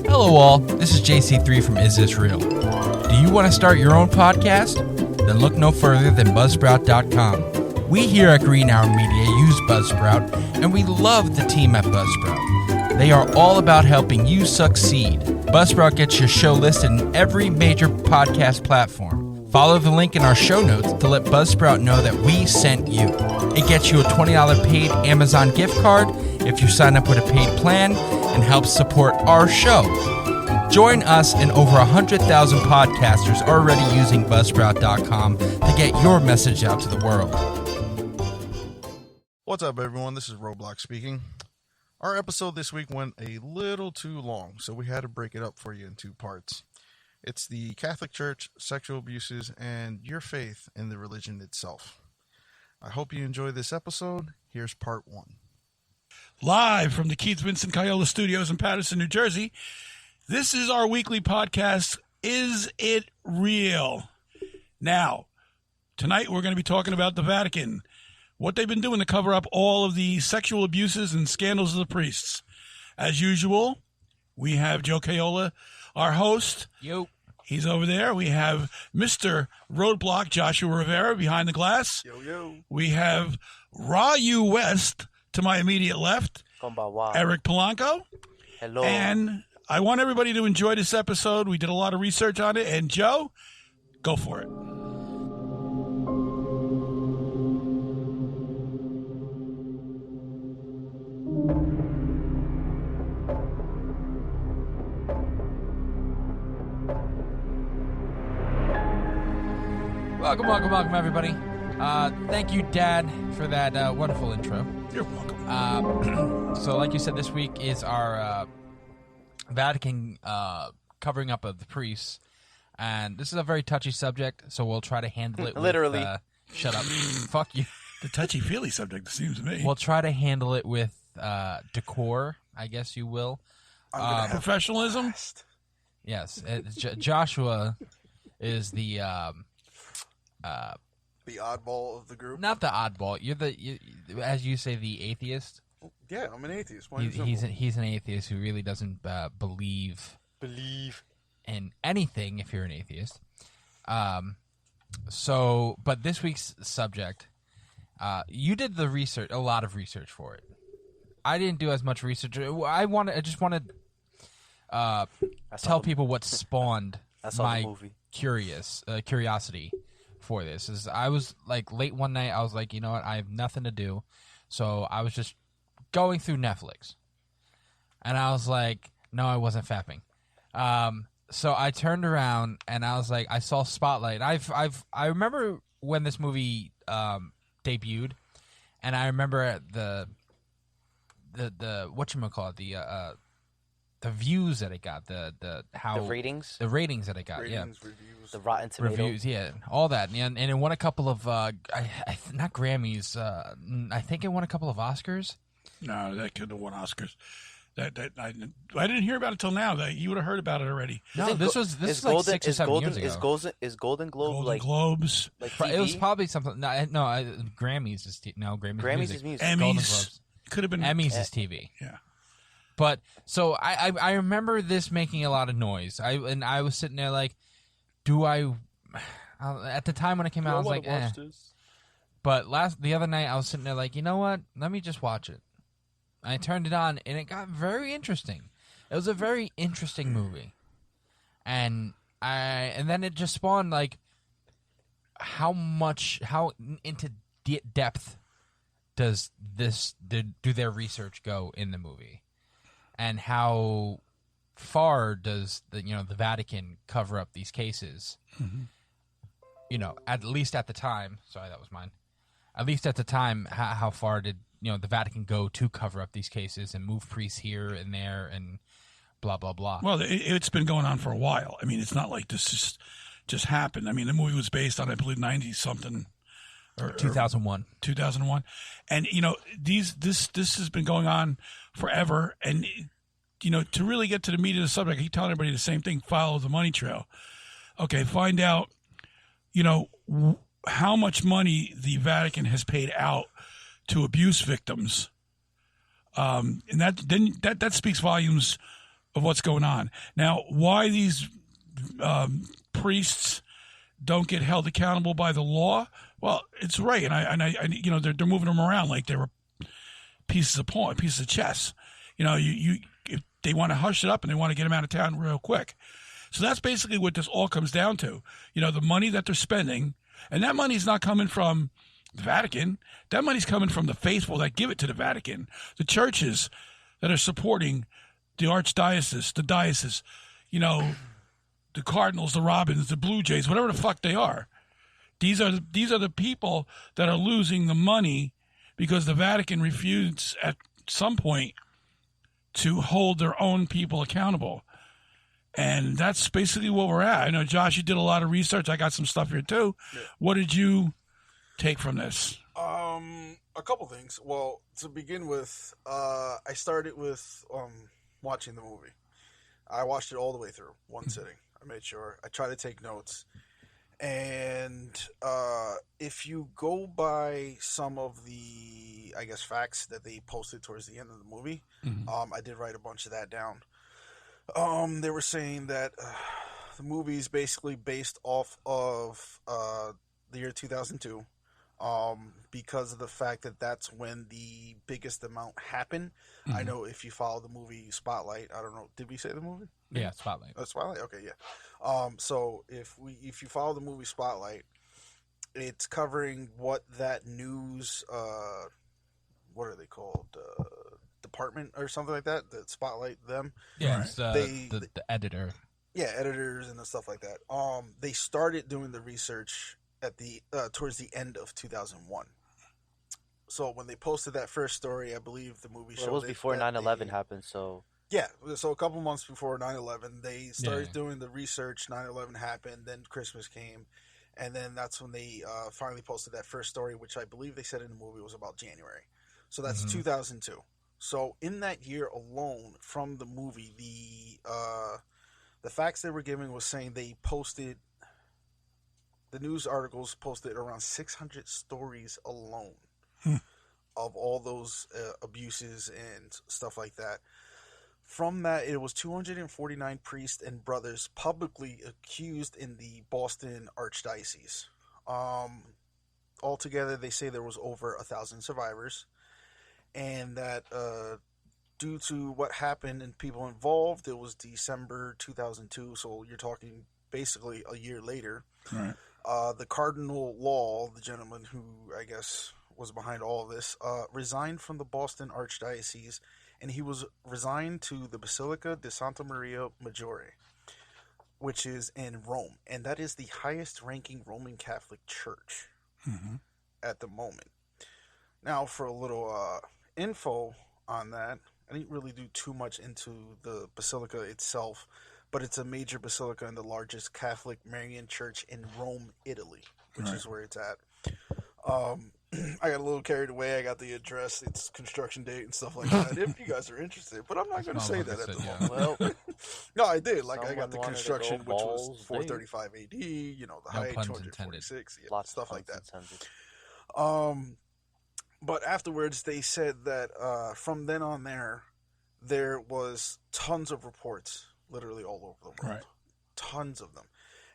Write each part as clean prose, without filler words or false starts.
Hello all, this is JC3 from Is This Real? Do you want to start your own podcast? Then look no further than Buzzsprout.com. We here at Green Hour Media use Buzzsprout, and we love the team at Buzzsprout. They are all about helping you succeed. Buzzsprout gets your show listed in every major podcast platform. Follow the link in our show notes to let Buzzsprout know that we sent you. It gets you a $20 paid Amazon gift card if you sign up with a paid plan and helps support our show. Join us and over 100,000 podcasters already using Buzzsprout.com to get your message out to the world. What's up, everyone? This is Roblox speaking. Our episode this week went a little too long, so we had to break it up for you in two parts. It's the Catholic Church, sexual abuses, and your faith in the religion itself. I hope you enjoy this episode. Here's part one. Live from the Keith Vincent Kiola Studios in Paterson, New Jersey, this is our weekly podcast, Is It Real? Now, tonight we're going to be talking about the Vatican, what they've been doing to cover up all of the sexual abuses and scandals of the priests. As usual, we have Joe Kiola, our host. Yo. He's over there. We have Mr. Roadblock Joshua Rivera behind the glass. Yo, yo. We have Ryu West to my immediate left. Konbanwa. Eric Polanco. Hello. And I want everybody to enjoy this episode. We did a lot of research on it. And Joe, go for it. Welcome, everybody. Thank you, Dad, for that wonderful intro. You're welcome. So, like you said, this week is our Vatican covering up of the priests, and this is a very touchy subject, so we'll try to handle it Literally. with, shut up. Fuck you. The touchy-feely subject, it seems to me. We'll try to handle it with decor, I guess you will. Professionalism? Yes. Joshua is the oddball of the group. not the oddball. You're as you say, the atheist. Yeah, I'm an atheist. He's an atheist who really doesn't believe in anything. If you're an atheist, but this week's subject, you did the research, a lot of research for it. I didn't do as much research. I just want to tell people what spawned my curiosity for this. Is I was like late one night, I was like, you know what, I have nothing to do, so I was just going through Netflix, and I was like, no, I wasn't fapping. So I turned around and I was like, I saw Spotlight. I remember when this movie debuted, and I remember the whatchamacallit, the views that it got, the ratings that it got, Ratings, yeah, reviews. The Rotten Tomatoes. reviews, yeah, all that, and it won a couple of not Grammys, I think it won a couple of Oscars. No, that could have won Oscars. I didn't hear about it till now. That you would have heard about it already. No, this was like 6 or 7 years ago. Is Golden Globe Golden like Globes. like TV? It was probably something. No, Grammys is Grammys is music. Golden Emmys Globes. could have been. Emmys is TV. Yeah. But so I remember this making a lot of noise. I was sitting there like, at the time when it came out, I was like, eh. But the other night I was sitting there like, you know what? Let me just watch it. I turned it on and it got very interesting. It was a very interesting movie, and then it just spawned like how into depth does do their research go in the movie, and how far does the Vatican cover up these cases? Mm-hmm. At least at the time. Sorry, that was mine. At least at the time, how far did the Vatican go to cover up these cases and move priests here and there and blah blah blah? Well, it's been going on for a while. I mean, it's not like this just happened. I mean, the movie was based on, I believe, 90-something. Or 2001. 2001. And, this has been going on forever. And, to really get to the meat of the subject, I keep telling everybody the same thing, follow the money trail. Okay, find out, how much money the Vatican has paid out to abuse victims. And that speaks volumes of what's going on. Now, why these priests don't get held accountable by the law? Well, it's right, and I you know, they're moving them around like they were pieces of chess. You know, you if they want to hush it up and they want to get them out of town real quick. So that's basically what this all comes down to. You know, the money that they're spending, and that money's not coming from the Vatican. That money's coming from the faithful that give it to the Vatican, the churches that are supporting the archdiocese, the diocese, you know, the Cardinals, the Robins, the Blue Jays, whatever the fuck they are. These are the people that are losing the money because the Vatican refused at some point to hold their own people accountable. And that's basically where we're at. I know, Josh, you did a lot of research. I got some stuff here, too. Yeah. What did you take from this? A couple things. Well, to begin with, I started with watching the movie. I watched it all the way through, one sitting. I made sure. I tried to take notes. And if you go by some of the, I guess, facts that they posted towards the end of the movie, I did write a bunch of that down. They were saying that the movie is basically based off of the year 2002 because of the fact that that's when the biggest amount happened. I know if you follow the movie Spotlight, I don't know, did we say the movie? Yeah, Spotlight. Spotlight? Okay, yeah. So if you follow the movie Spotlight, it's covering what that news, what are they called? Department or something like that that spotlight them. Yeah, it's, the editor. Yeah, editors and stuff like that. They started doing the research at the towards the end of 2001. So when they posted that first story, I believe the movie showed it was before 9/11 happened. So yeah, so a couple months before 9/11, they started doing the research. 9/11 happened, then Christmas came, and then that's when they finally posted that first story, which I believe they said in the movie was about January. So that's 2002. So in that year alone, from the movie, the facts they were giving was saying they posted, the news articles posted around 600 stories alone of all those abuses and stuff like that. From that, it was 249 priests and brothers publicly accused in the Boston Archdiocese. Altogether, they say there was over 1,000 survivors. And that due to what happened and people involved, it was December 2002, so you're talking basically a year later. Right. The Cardinal Law, the gentleman who I guess was behind all of this, resigned from the Boston Archdiocese, and he was resigned to the Basilica di Santa Maria Maggiore, which is in Rome, and that is the highest-ranking Roman Catholic church at the moment. Now, for a little info on that, I didn't really do too much into the basilica itself, but it's a major basilica and the largest Catholic Marian church in Rome, Italy, which is where it's at. I got a little carried away. I got the address, its construction date, and stuff like that. If you guys are interested, but I'm not going to say that at the moment. Well, no, I did. Like I got the construction, which was 435 AD. You know, the height 246, stuff like that. But afterwards, they said that from then on there was tons of reports, literally all over the world. Right. Tons of them.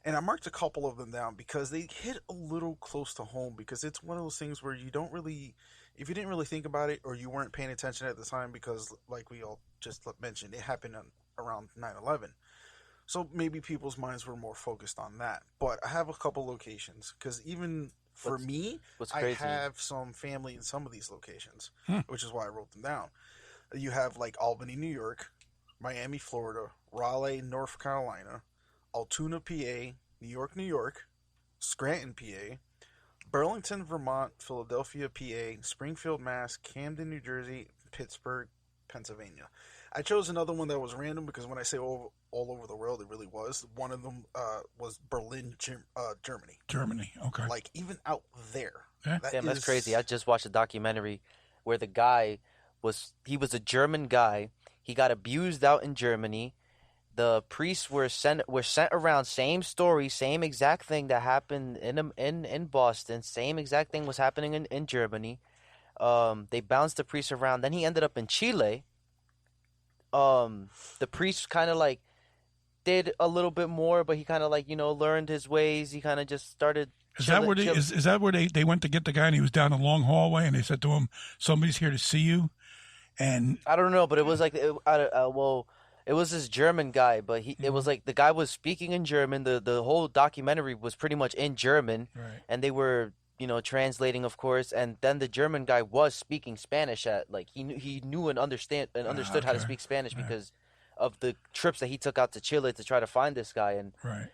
And I marked a couple of them down because they hit a little close to home, because it's one of those things where you don't really, if you didn't really think about it or you weren't paying attention at the time, because like we all just mentioned, it happened around 9/11. So maybe people's minds were more focused on that. But I have a couple locations, because even for me, I have some family in some of these locations, which is why I wrote them down. You have like Albany, New York, Miami, Florida, Raleigh, North Carolina, Altoona, PA, New York, Scranton, PA, Burlington, Vermont, Philadelphia, PA, Springfield, Mass, Camden, New Jersey, Pittsburgh, Pennsylvania. I chose another one that was random because when I say all over the world, it really was. One of them was Berlin, Germany. Germany, okay. Like, even out there. Yeah. Damn, that's crazy. I just watched a documentary where the guy was a German guy. He got abused out in Germany. The priests were sent around, same story, same exact thing that happened in Boston. Same exact thing was happening in Germany. They bounced the priest around. Then he ended up in Chile. the priest kind of like did a little bit more, but he kind of like learned his ways. He kind of just started. Is that where they went to get the guy and he was down a long hallway and they said to him, "Somebody's here to see you," and I don't know, but it was like it was this German guy, but it was like the guy was speaking in German. The whole documentary was pretty much in German, right. And they were translating, of course. And then the German guy was speaking Spanish he knew and understood how to speak Spanish because of the trips that he took out to Chile to try to find this guy. And right.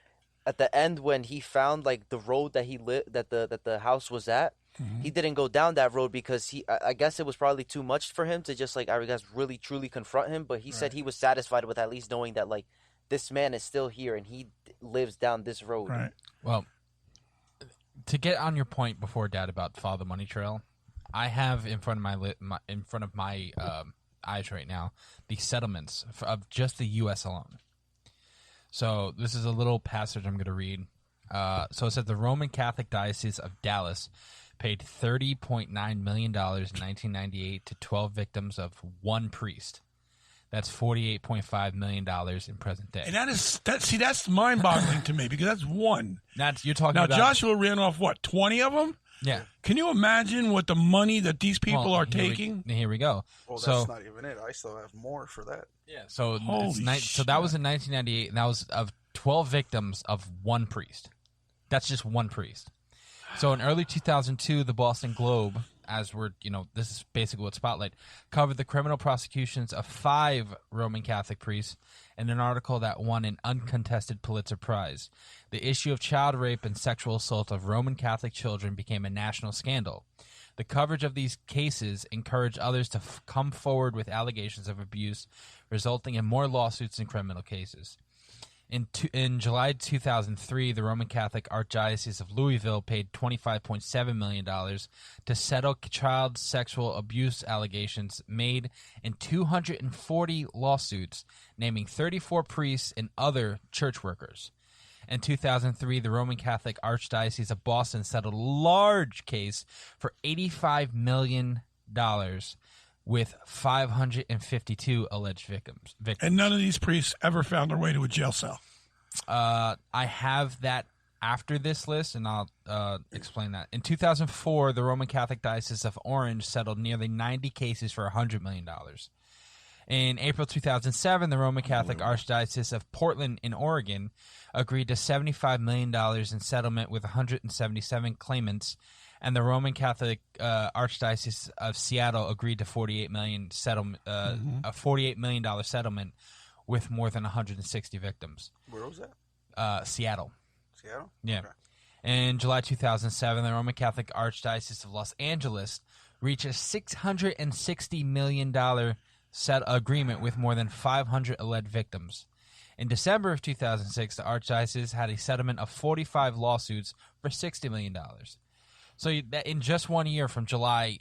at the end, when he found like the road that that the house was at. He didn't go down that road because I guess it was probably too much for him to just like, I guess, really truly confront him. But he said he was satisfied with at least knowing that like this man is still here and he lives down this road. Right. Well, to get on your point before, Dad, about Follow the Money Trail, I have in front of my eyes right now the settlements of just the U.S. alone. So this is a little passage I'm going to read. So it says the Roman Catholic Diocese of Dallas paid $30.9 million in 1998 to 12 victims of one priest. That's $48.5 million in present day. And that's mind-boggling to me because that's one. You're talking now, about... Joshua ran off, 20 of them? Yeah. Can you imagine what the money that these people are taking? Here we go. Well, that's not even it. I still have more for that. Yeah. So so that was in 1998, and that was of 12 victims of one priest. That's just one priest. So in early 2002, the Boston Globe, this is basically what Spotlight, covered the criminal prosecutions of 5 Roman Catholic priests in an article that won an uncontested Pulitzer Prize. The issue of child rape and sexual assault of Roman Catholic children became a national scandal. The coverage of these cases encouraged others to come forward with allegations of abuse, resulting in more lawsuits and criminal cases. In July 2003, the Roman Catholic Archdiocese of Louisville paid $25.7 million to settle child sexual abuse allegations made in 240 lawsuits, naming 34 priests and other church workers. In 2003, the Roman Catholic Archdiocese of Boston settled a large case for $85 million with 552 alleged victims. And none of these priests ever found their way to a jail cell. I have that after this list, and I'll explain that. In 2004, the Roman Catholic Diocese of Orange settled nearly 90 cases for $100 million. In April 2007, the Roman Catholic Archdiocese of Portland in Oregon agreed to $75 million in settlement with 177 claimants, and the Roman Catholic Archdiocese of Seattle agreed to $48 million a $48 million settlement with more than 160 victims. Where was that? Seattle. Seattle? Yeah. Okay. In July 2007, the Roman Catholic Archdiocese of Los Angeles reached a $660 million agreement with more than 500 alleged victims. In December of 2006, the Archdiocese had a settlement of 45 lawsuits for $60 million. So in just 1 year, from July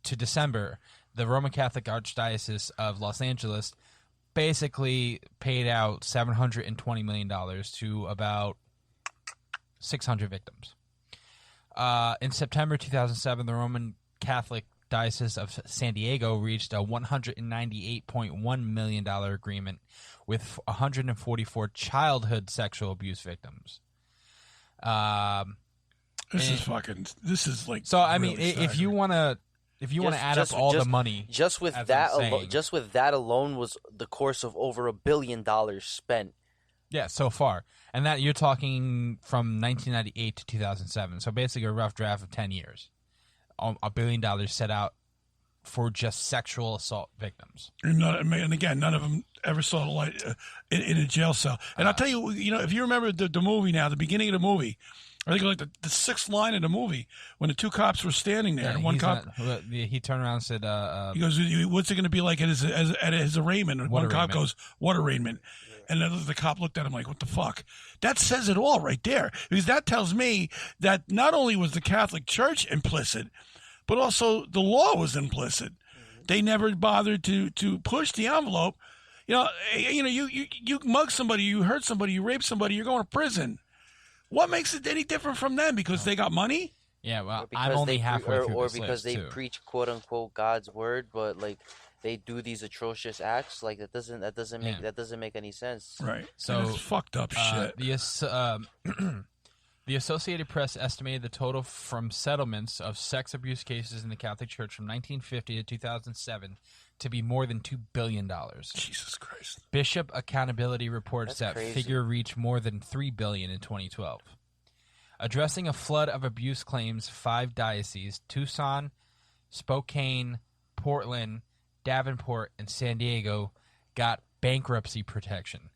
to December, the Roman Catholic Archdiocese of Los Angeles basically paid out $720 million to about 600 victims. In September 2007, the Roman Catholic Diocese of San Diego reached a $198.1 million agreement with 144 childhood sexual abuse victims. This is like so. I really mean, if you want to add up all the money, just with that alone was the course of over $1 billion spent. Yeah, so far, and that you're talking from 1998 to 2007. So basically, a rough draft of 10 years. $1 billion set out for just sexual assault victims. And again, none of them ever saw the light in a jail cell. And I'll tell you, if you remember the movie now, the beginning of the movie, I think like the sixth line of the movie, when the two cops were standing there, and one cop... he turned around and said... he goes, what's it going to be like at his arraignment? And one cop goes, what arraignment? And then the cop looked at him like, what the fuck? That says it all right there. Because that tells me that not only was the Catholic Church implicit, but also the law was implicit. They never bothered to push the envelope. You mug somebody, you hurt somebody, you rape somebody, you're going to prison. What makes it any different from them? Because they got money? Yeah, well, I'm only halfway through or this because list, they too. preach quote unquote God's word, but like they do these atrocious acts. Like that doesn't make any sense. Right. So it's fucked up shit. The Associated Press estimated the total from settlements of sex abuse cases in the Catholic Church from 1950 to 2007 to be more than $2 billion. Jesus Christ. Bishop Accountability reports That's that crazy. figure reached more than $3 billion in 2012. Addressing a flood of abuse claims, 5 dioceses, Tucson, Spokane, Portland, Davenport, and San Diego, got bankruptcy protection.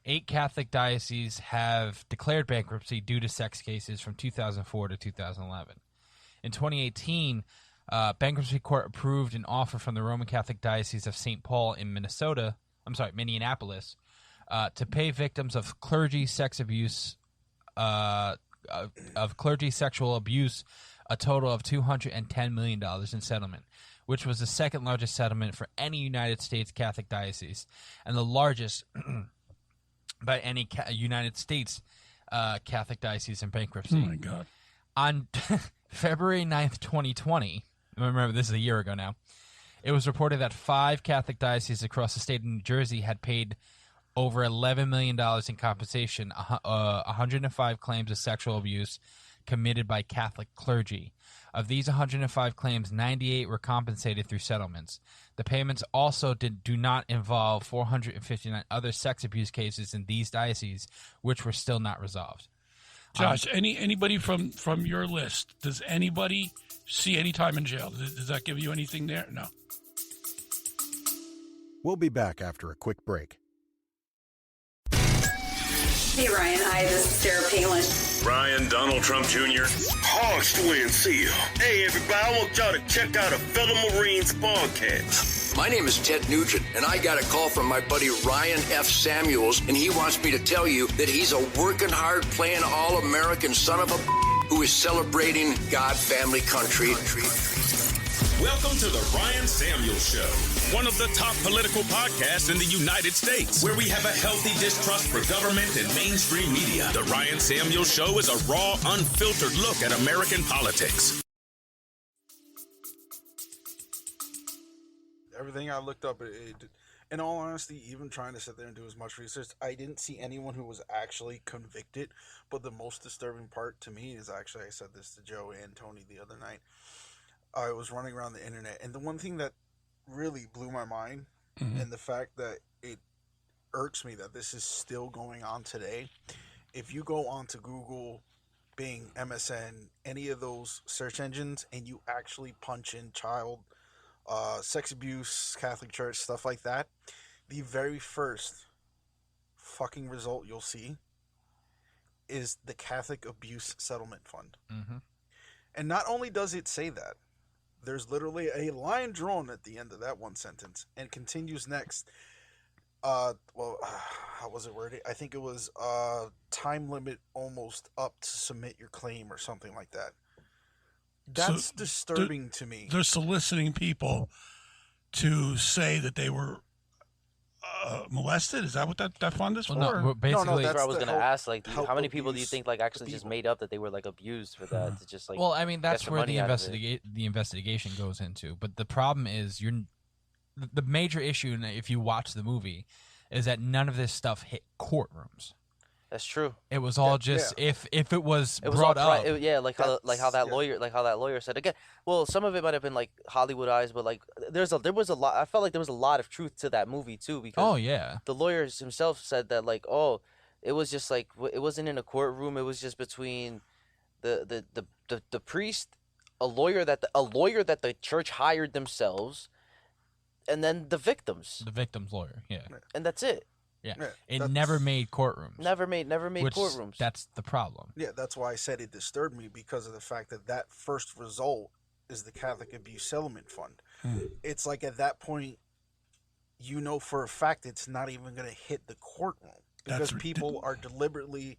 8 Catholic dioceses have declared bankruptcy due to sex cases from 2004 to 2011. In 2018, bankruptcy court approved an offer from the Roman Catholic Diocese of St. Paul in Minneapolis, to pay victims of clergy sex abuse, of clergy sexual abuse, a total of $210 million in settlement, which was the second largest settlement for any United States Catholic diocese and the largest by any United States Catholic diocese in bankruptcy. Oh, my God. On February 9th, 2020, remember this is a year ago now, it was reported that 5 Catholic dioceses across the state of New Jersey had paid over $11 million in compensation, 105 claims of sexual abuse committed by Catholic clergy. Of these 105 claims, 98 were compensated through settlements. The payments also do not involve 459 other sex abuse cases in these dioceses, which were still not resolved. Josh, anybody from your list, does anybody see any time in jail? Does that give you anything there? No. We'll be back after a quick break. Hey, Ryan. Hi, this is Sarah Palin. Ryan, Donald Trump Jr. Hogs to win seal. Hey, everybody, I want y'all to check out a fellow Marines podcast. My name is Ted Nugent, and I got a call from my buddy Ryan F. Samuels, and he wants me to tell you that he's a working hard, playing all-American son of a who is celebrating God, family, country. Welcome to the Ryan Samuels Show, one of the top political podcasts in the United States, where we have a healthy distrust for government and mainstream media. The Ryan Samuels Show is a raw, unfiltered look at American politics. Everything I looked up, in all honesty, even trying to sit there and do as much research, I didn't see anyone who was actually convicted. But the most disturbing part to me is actually, I said this to Joe and Tony the other night. I was running around the internet, and the one thing that really blew my mind, and the fact that it irks me that this is still going on today, if you go onto Google, Bing, MSN, any of those search engines, and you actually punch in child sex abuse, Catholic Church, stuff like that, the very first fucking result you'll see is the Catholic Abuse Settlement Fund. Mm-hmm. And not only does it say that, there's literally a line drawn at the end of that one sentence and continues next. How was it worded? I think it was time limit almost up to submit your claim or something like that. That's disturbing to me. They're soliciting people to say that they were molested. Is that what that fund is for? No, basically, that's what I was going to ask. Like, how many people do you think like actually just made up that they were like abused for that? To just like, well, I mean, that's where the investigation goes into. But the problem is, the major issue, if you watch the movie, is that none of this stuff hit courtrooms. That's true. It was all if it was brought up. How that lawyer said again. Well, some of it might have been like Hollywoodized, but like there was a lot. I felt like there was a lot of truth to that movie too, because the lawyer himself said that like, it was just like it wasn't in a courtroom. It was just between the priest, a lawyer that the church hired themselves, and then the victims. The victim's lawyer, yeah, and that's it. Yeah, it never made courtrooms. Never made courtrooms. That's the problem. Yeah, that's why I said it disturbed me, because of the fact that first result is the Catholic Abuse Settlement Fund. It's like at that point, you know for a fact it's not even going to hit the courtroom, because people are deliberately,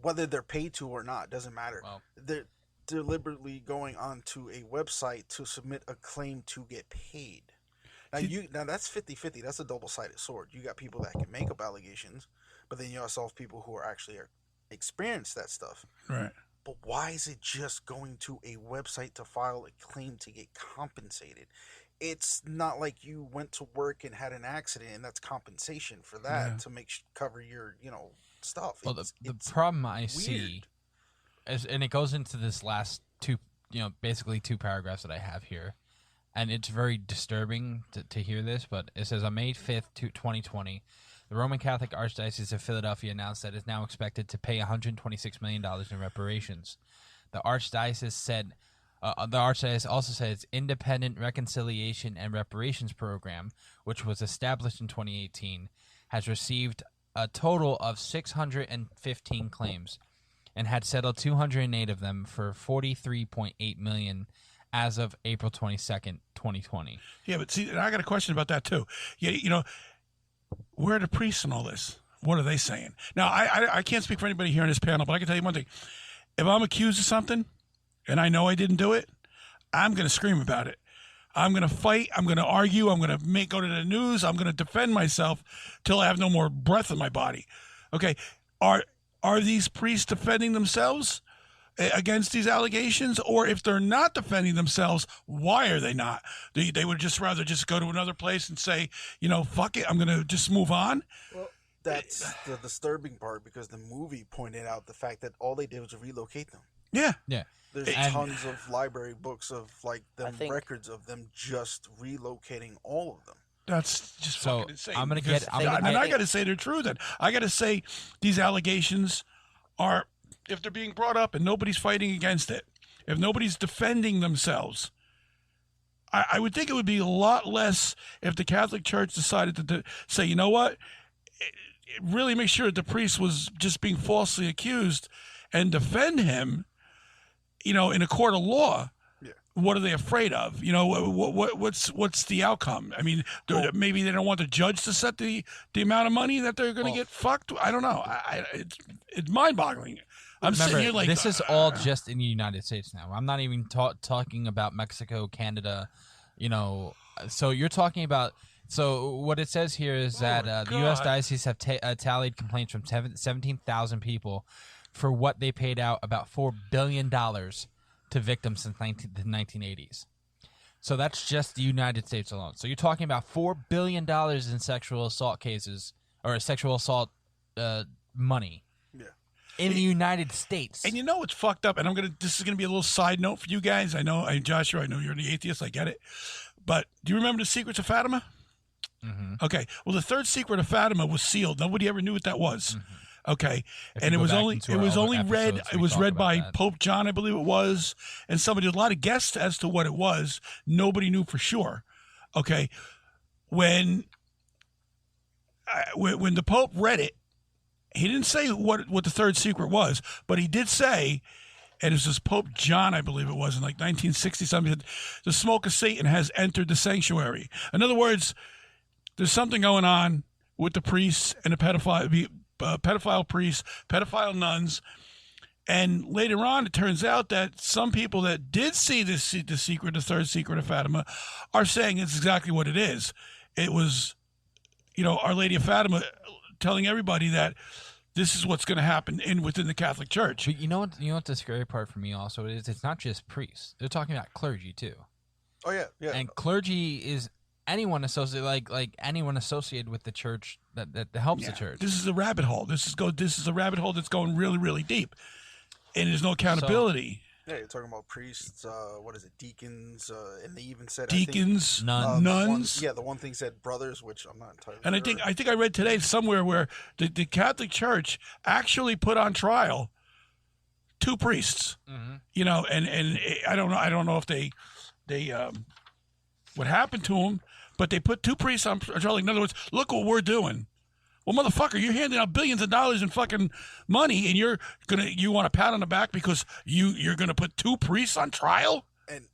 whether they're paid to or not, doesn't matter. Wow. They're deliberately going onto a website to submit a claim to get paid. Now that's 50-50. That's a double-sided sword. You got people that can make up allegations, but then you also have people who are actually experience that stuff. Right. But why is it just going to a website to file a claim to get compensated? it's not like you went to work and had an accident and that's compensation for that to cover your, stuff. Well, the problem I see is, and it goes into this last two, basically 2 paragraphs that I have here, and it's very disturbing to hear this, but it says on May 5th, 2020, the Roman Catholic Archdiocese of Philadelphia announced that it is now expected to pay $126 million in reparations. The Archdiocese also said its Independent Reconciliation and Reparations Program, which was established in 2018, has received a total of 615 claims and had settled 208 of them for $43.8 million as of April 22nd, 2020. Yeah, but see, I got a question about that too. Yeah, where are the priests in all this? What are they saying? Now, I can't speak for anybody here on this panel, but I can tell you one thing. If I'm accused of something and I know I didn't do it, I'm going to scream about it. I'm going to fight. I'm going to argue. I'm going to go to the news. I'm going to defend myself till I have no more breath in my body. Okay, are these priests defending themselves against these allegations? Or if they're not defending themselves, why are they not? They would just rather just go to another place and say, fuck it, I'm going to just move on? Well, that's the disturbing part, because the movie pointed out the fact that all they did was relocate them. Yeah. Yeah. There's tons of library books of records of them just relocating all of them. That's just fucking insane. I got to say they're true. Then I got to say these allegations are, if they're being brought up and nobody's fighting against it, if nobody's defending themselves, I would think it would be a lot less if the Catholic Church decided to say, you know what, really make sure that the priest was just being falsely accused and defend him, in a court of law. Yeah. What are they afraid of? What's the outcome? I mean, maybe they don't want the judge to set the amount of money that they're going to get fucked. I don't know. It's mind-boggling. Sitting here like, this is all just in the United States now. I'm not even talking about Mexico, Canada, So you're talking about. So what it says here is that the U.S. dioceses have tallied complaints from 17,000 people for what they paid out about $4 billion to victims since the 1980s. So that's just the United States alone. So you're talking about $4 billion in sexual assault cases, or sexual assault money. In the United States. And what's fucked up, and this is gonna be a little side note for you guys. Joshua, I know you're the atheist, I get it. But do you remember the Secrets of Fatima? Mm-hmm. Okay. Well, the third secret of Fatima was sealed. Nobody ever knew what that was. Mm-hmm. Okay. And it was read by Pope John, I believe it was, and somebody, a lot of guesses as to what it was. Nobody knew for sure. Okay. When the Pope read it, he didn't say what the third secret was, but he did say, and it was Pope John, I believe it was, in like 1960-something, the smoke of Satan has entered the sanctuary. In other words, there's something going on with the priests and the pedophile priests, pedophile nuns, and later on it turns out that some people that did see the third secret of Fatima, are saying it's exactly what it is. It was, Our Lady of Fatima telling everybody that this is what's going to happen within the Catholic Church. But you know what the scary part for me also is? It's not just priests. They're talking about clergy too. Oh yeah. And clergy is anyone associated, like anyone associated with the church that helps the church. This is a rabbit hole. This is a rabbit hole that's going really, really deep, and there's no accountability. Yeah, you're talking about priests. What is it? Deacons, and they even said deacons, nuns. The one thing said brothers, which I'm not entirely. And sure. I think I read today somewhere where the Catholic Church actually put on trial 2 priests. Mm-hmm. And I don't know if they what happened to them, but they put 2 priests on trial. In other words, look what we're doing. Well, motherfucker, you're handing out billions of dollars in fucking money, and you want a pat on the back because you're gonna put 2 priests on trial? And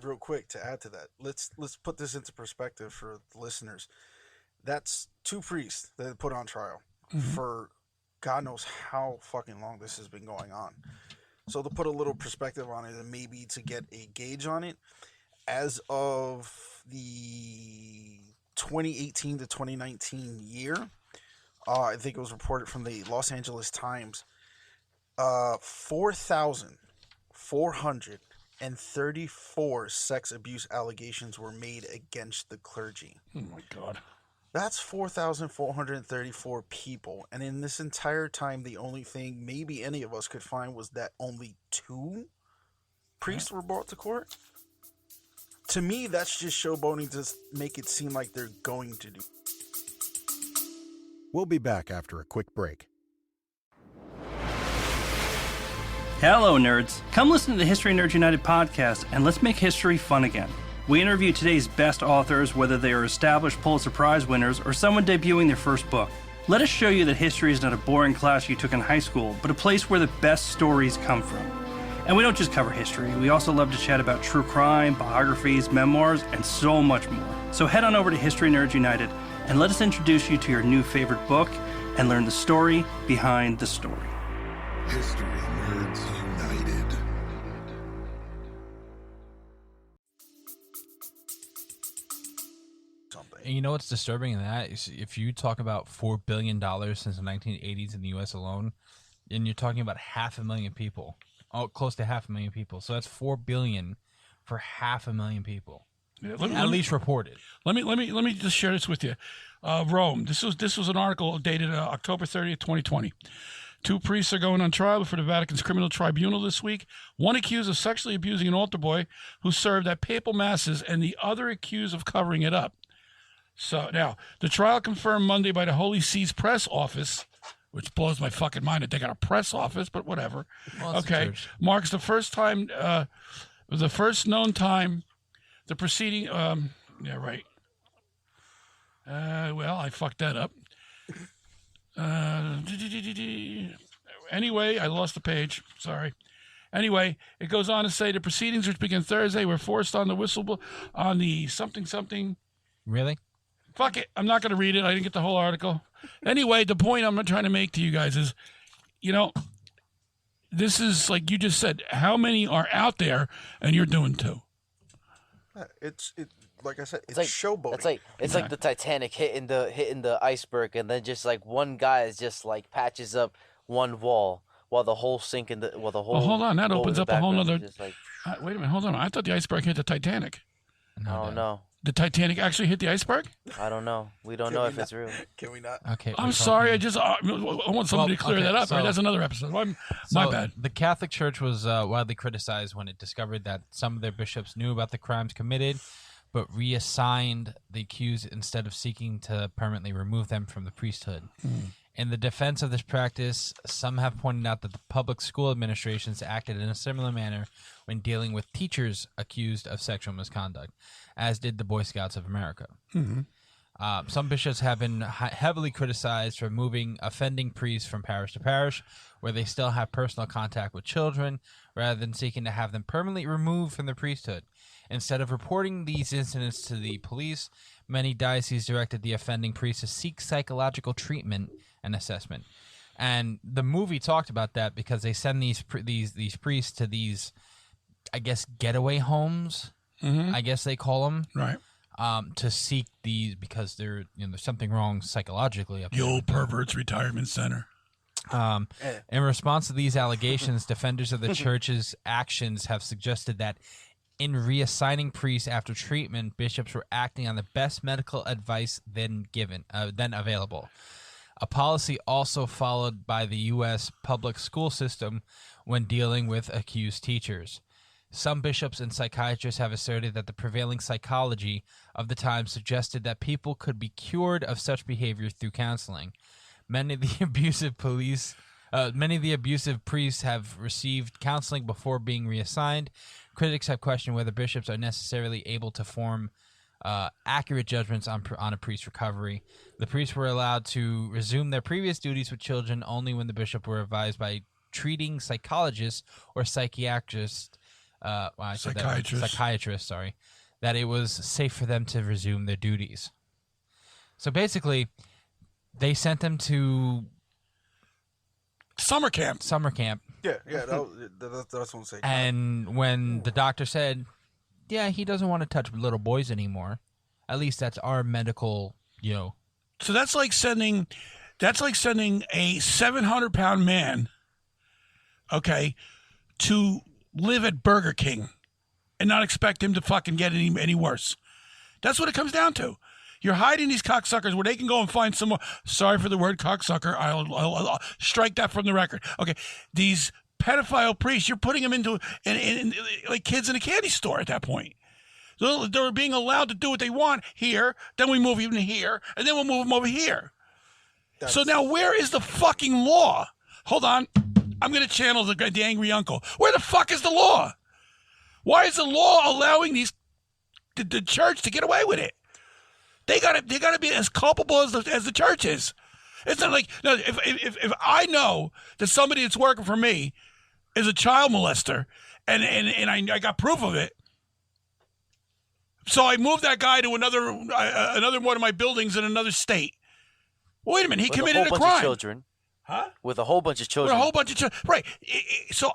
real quick to add to that, let's put this into perspective for the listeners. That's 2 priests that they put on trial for God knows how fucking long this has been going on. So to put a little perspective on it, and maybe to get a gauge on it, as of the 2018 to 2019 year. I think it was reported from the Los Angeles Times, 4,400 and 34 sex abuse allegations were made against the clergy. Oh, my God. That's 4,434 people. And in this entire time, the only thing maybe any of us could find was that only 2 priests were brought to court. To me, that's just showboating to make it seem like they're going to do. We'll be back after a quick break. Hello, nerds. Come listen to the History Nerds United podcast, and let's make history fun again. We interview today's best authors, whether they are established Pulitzer Prize winners or someone debuting their first book. Let us show you that history is not a boring class you took in high school, but a place where the best stories come from. And we don't just cover history, we also love to chat about true crime, biographies, memoirs, and so much more. So head on over to History Nerds United and let us introduce you to your new favorite book and learn the story behind the story. History Nerds United. And you know what's disturbing in that is if you talk about $4 billion since the 1980s in the U.S. alone, and you're talking about 500,000 people, close to 500,000 people. So that's $4 billion for 500,000 people, at least reported. Let me just share this with you. Rome. This was an article dated October 30th, 2020. 2 priests are going on trial before the Vatican's criminal tribunal this week. One accused of sexually abusing an altar boy who served at papal masses, and the other accused of covering it up. So now, the trial confirmed Monday by the Holy See's press office, which blows my fucking mind that they got a press office, but whatever. Well, okay, marks the first time, the first known time, the proceeding. Yeah, right. Well, I fucked that up. Anyway, I lost the page. Sorry. Anyway, it goes on to say the proceedings, which began Thursday, were forced on the whistle on the something. Really? Fuck it. I'm not going to read it. I didn't get the whole article. Anyway, the point I'm trying to make to you guys is, this is like you just said. How many are out there, and you're doing 2? It's like I said, it's like showboating. It's like the Titanic hitting the iceberg, and then just like one guy is just like patches up one wall while the whole sink in the whole. Well, hold on, that opens up a whole other. Like, wait a minute, hold on. I thought the iceberg hit the Titanic. No. The Titanic actually hit the iceberg? I don't know. We don't know if it's real. Can we not? Okay. I'm sorry. I want somebody to clear that up. Right? That's another episode. My bad. The Catholic Church was widely criticized when it discovered that some of their bishops knew about the crimes committed, but reassigned the accused instead of seeking to permanently remove them from the priesthood. In the defense of this practice, some have pointed out that the public school administrations acted in a similar manner when dealing with teachers accused of sexual misconduct, as did the Boy Scouts of America. Some bishops have been heavily criticized for moving offending priests from parish to parish, where they still have personal contact with children, rather than seeking to have them permanently removed from the priesthood. Instead of reporting these incidents to the police, many dioceses directed the offending priests to seek psychological treatment and assessment. And the movie talked about that because they send these priests to these, I guess, getaway homes. I guess they call them, right? To seek these because there's something wrong psychologically. The old perverts retirement center. In response to these allegations, defenders of the church's actions have suggested that in reassigning priests after treatment, bishops were acting on the best medical advice then available. A policy also followed by the U.S. public school system when dealing with accused teachers. Some bishops and psychiatrists have asserted that the prevailing psychology of the time suggested that people could be cured of such behavior through counseling. Many of the abusive priests have received counseling before being reassigned. Critics have questioned whether bishops are necessarily able to form accurate judgments on a priest's recovery. The priests were allowed to resume their previous duties with children only when the bishop were advised by treating psychologists or psychiatrists, that it was safe for them to resume their duties. So basically, they sent them to summer camp. Yeah, that's what I'm saying. And when the doctor said, yeah, he doesn't want to touch little boys anymore, at least that's our medical, So that's like sending a 700-pound man, okay, to live at Burger King and not expect him to fucking get any worse. That's what it comes down to. You're hiding these cocksuckers where they can go and find some more. Sorry for the word cocksucker. I'll strike that from the record. Okay, these pedophile priests, you're putting them into in like kids in a candy store at that point. So they're being allowed to do what they want here. Then we move even here, and then we'll move them over here. So now, where is the fucking law? Hold on, I'm going to channel the angry uncle. Where the fuck is the law? Why is the law allowing the church to get away with it? They gotta be as culpable as the church is. It's not like, no, if I know that somebody that's working for me is a child molester and I got proof of it, so I moved that guy to another one of my buildings in another state. Wait a minute, he committed a crime. With a whole bunch of children. Huh? With a whole bunch of children. With a whole bunch of children. Right. So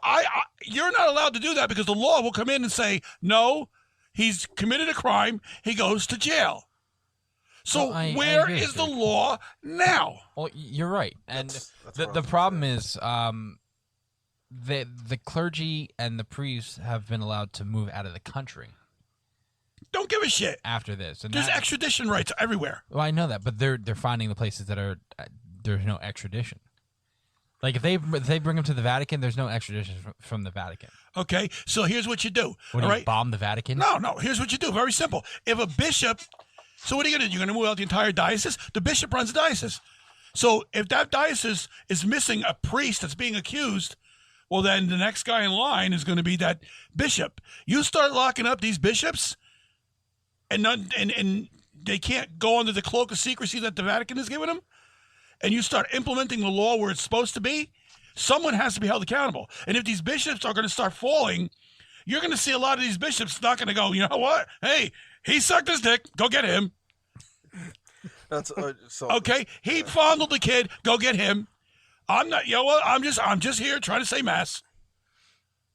you're not allowed to do that because the law will come in and say, no, he's committed a crime, he goes to jail. So where is the law now? Well, you're right. And the problem is the clergy and the priests have been allowed to move out of the country. Don't give a shit. After this. And there's extradition rights everywhere. Well, I know that, but they're finding the places that are there's no extradition. Like if they bring them to the Vatican, there's no extradition from the Vatican. Okay, so here's what you do. What, do you bomb the Vatican? No. Here's what you do. Very simple. If a bishop... So what are you going to do? You're going to move out the entire diocese? The bishop runs the diocese. So if that diocese is missing a priest that's being accused, well, then the next guy in line is going to be that bishop. You start locking up these bishops, and they can't go under the cloak of secrecy that the Vatican has given them, and you start implementing the law where it's supposed to be, someone has to be held accountable. And if these bishops are going to start falling, you're going to see a lot of these bishops not going to go, you know what? Hey, he sucked his dick. Go get him. That's okay. He fondled the kid. Go get him. I'm not. You know what? I'm just here trying to say mass.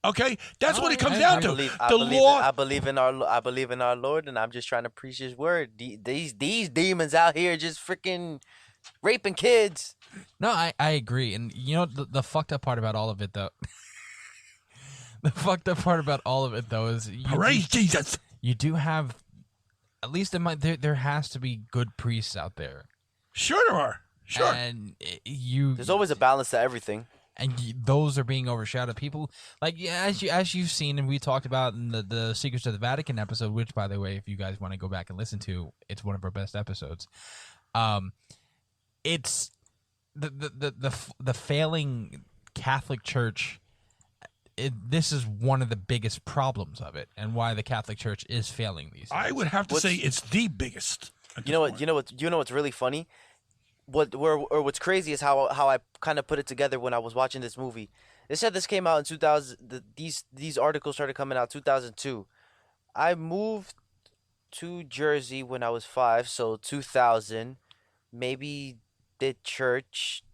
Okay, that's what it comes down to. I believe in our Lord, and I'm just trying to preach His word. These demons out here just freaking raping kids. No, I agree, and you know the fucked up part about all of it, though. The fucked up part about all of it, though, is praise Jesus. You do have, at least in my, there has to be good priests out there. Sure there are. Sure. And there's always a balance to everything. And those are being overshadowed. People, like, as you've seen and we talked about in the Secrets of the Vatican episode, which, by the way, if you guys want to go back and listen to, it's one of our best episodes. It's the failing Catholic Church. This is one of the biggest problems of it, and why the Catholic Church is failing these days. I would have to say it's the biggest. You know what's really funny? What's crazy is how I kind of put it together when I was watching this movie. They said this came out in 2000. These articles started coming out 2002. I moved to Jersey when I was 5, so 2000. Maybe did church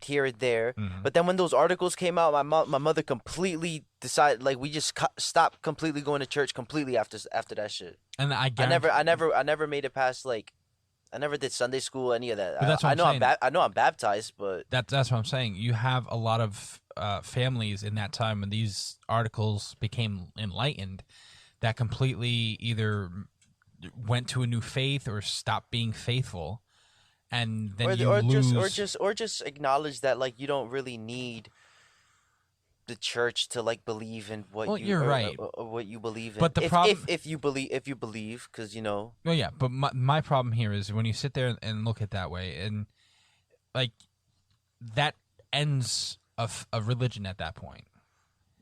here and there, but then when those articles came out, my mother completely decided, like, we just stopped completely going to church completely after that shit. And I never made it past, like, I never did Sunday school, any of that. But that's what I know I'm baptized, but that's what I'm saying. You have a lot of families in that time when these articles became enlightened that completely either went to a new faith or stopped being faithful. And then or just acknowledge that, like, you don't really need the church to, like, believe in what you're right. What you believe in. But the problem, if you believe, because you know. Well, yeah, but my problem here is when you sit there and look at it that way, and like that ends a religion at that point.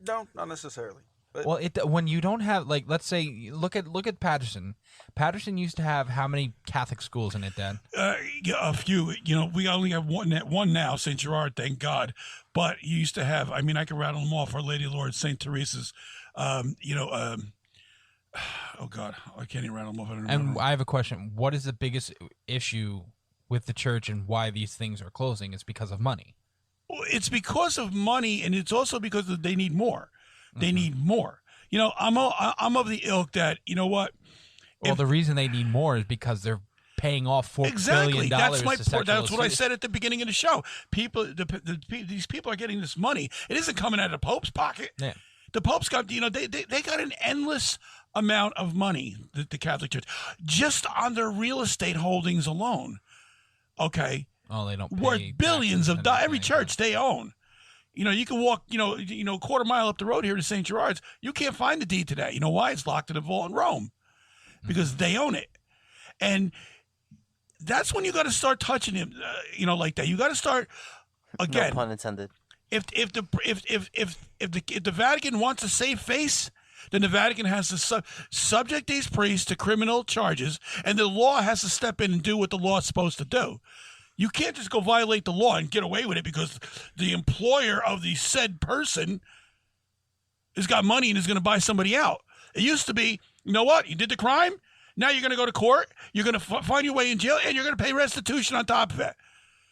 No, not necessarily. But well, when you don't have, like, let's say, look at Patterson. Patterson used to have how many Catholic schools in it, Dad? A few. You know, we only have one now, St. Gerard, thank God. But you used to have, I mean, I can rattle them off. Our Lady of Lord, St. Teresa's, oh God, I can't even rattle them off. And I have a question. What is the biggest issue with the church and why these things are closing? It's because of money. It's because of money, and it's also because they need more. They need more. You know, I'm of the ilk that, you know what? Well, the reason they need more is because they're paying off $4 billion. That's my point. That's what I said at the beginning of the show. These people are getting this money. It isn't coming out of the Pope's pocket. Yeah. The Pope's got, they got an endless amount of money, the Catholic Church, just on their real estate holdings alone. Okay. Oh, they don't pay worth billions of dollars. Every church they own. You can walk, a quarter mile up the road here to St. Gerard's. You can't find the deed today. You know why? It's locked in a vault in Rome because they own it. And that's when you got to start touching him, like that. You got to start again. No pun intended. If the Vatican wants to save face, then the Vatican has to subject these priests to criminal charges, and the law has to step in and do what the law is supposed to do. You can't just go violate the law and get away with it because the employer of the said person has got money and is going to buy somebody out. It used to be, you know what? You did the crime. Now you're going to go to court. You're going to find your way in jail, and you're going to pay restitution on top of it.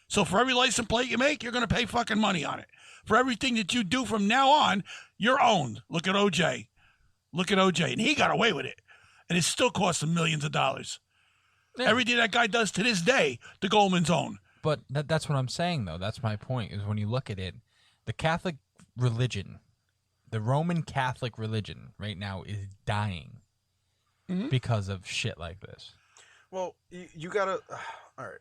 So for every license plate you make, you're going to pay fucking money on it. For everything that you do from now on, you're owned. Look at OJ. And he got away with it. And it still costs him millions of dollars. Yeah. Everything that guy does to this day, the Goldman's own. But that's what I'm saying, though. That's my point, is when you look at it, the Catholic religion, the Roman Catholic religion right now is dying because of shit like this. Well, you got to... all right.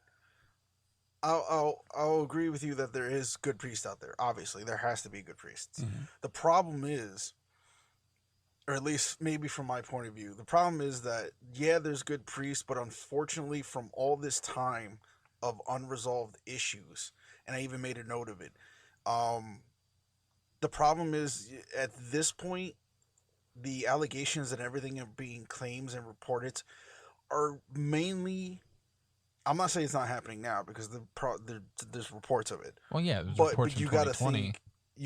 I'll agree with you that there is good priests out there. Obviously, there has to be good priests. Mm-hmm. The problem is, or at least maybe from my point of view, the problem is that, yeah, there's good priests, but unfortunately from all this time of unresolved issues, and I even made a note of it, the problem is at this point, the allegations and everything are being claims and reported are mainly... I'm not saying it's not happening now because there's reports of it. Well, yeah, there's reports but you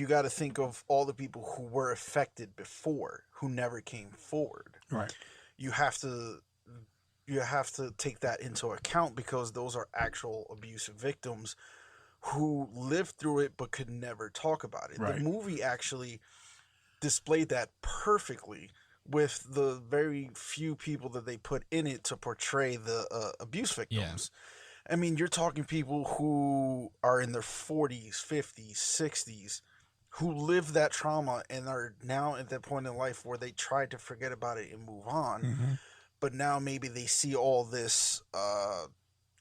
got to think of all the people who were affected before who never came forward. Right. You have to take that into account because those are actual abusive victims who lived through it but could never talk about it. Right. The movie actually displayed that perfectly with the very few people that they put in it to portray the abuse victims. Yeah. I mean, you're talking people who are in their 40s, 50s, 60s, who lived that trauma and are now at that point in life where they tried to forget about it and move on. Mm-hmm. But now maybe they see all this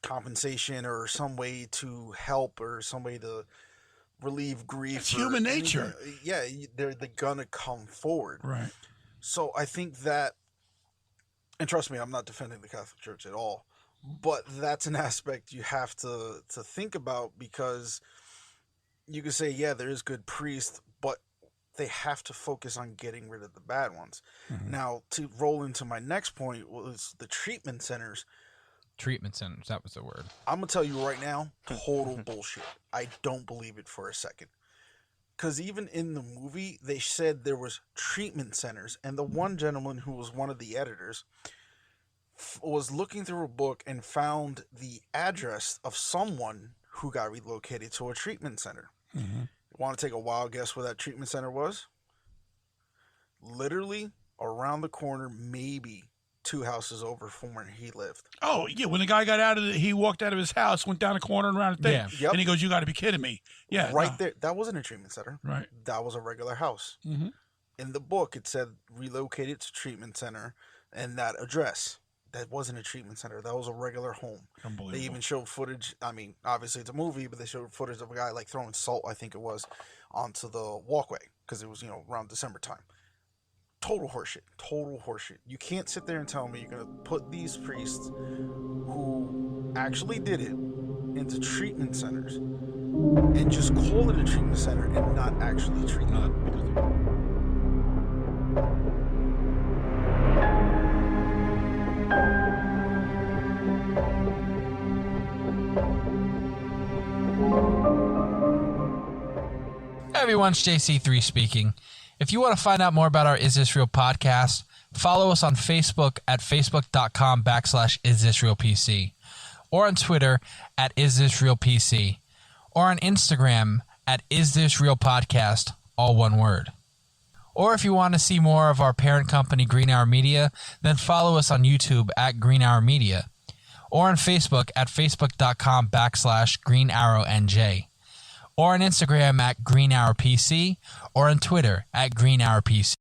compensation or some way to help or some way to relieve grief. It's human nature. Yeah, they're going to come forward. Right. So I think that, and trust me, I'm not defending the Catholic Church at all, but that's an aspect you have to think about because you could say, yeah, there is good priests, but they have to focus on getting rid of the bad ones. Mm-hmm. Now, to roll into my next point was the treatment centers. Treatment centers, that was the word. I'm going to tell you right now, total bullshit. I don't believe it for a second. Because even in the movie, they said there was treatment centers. And the one gentleman who was one of the editors was looking through a book and found the address of someone who got relocated to a treatment center. Mm-hmm. Want to take a wild guess where that treatment center was? Literally around the corner, maybe 2 houses over from where he lived. Oh, yeah. When the guy got out of he walked out of his house, went down a corner and around a thing. Yeah. Yep. And he goes, you got to be kidding me. Yeah. Right there. That wasn't a treatment center. Right. That was a regular house. Mm-hmm. In the book, it said relocated to treatment center and that address. That wasn't a treatment center. That was a regular home. Unbelievable. They even showed footage. I mean, obviously it's a movie, but they showed footage of a guy like throwing salt, I think it was, onto the walkway because it was, around December time. Total horseshit. You can't sit there and tell me you're going to put these priests who actually did it into treatment centers and just call it a treatment center and not actually treat them. Everyone, it's JC3 speaking. If you want to find out more about our Is This Real podcast, follow us on Facebook at facebook.com/isthisrealpc or on Twitter at isthisrealpc or on Instagram at isthisrealpodcast, all one word. Or if you want to see more of our parent company, Green Hour Media, then follow us on YouTube at Green Hour Media or on Facebook at facebook.com/greenarrownj. or on Instagram at Green Hour PC, or on Twitter at Green Hour PC.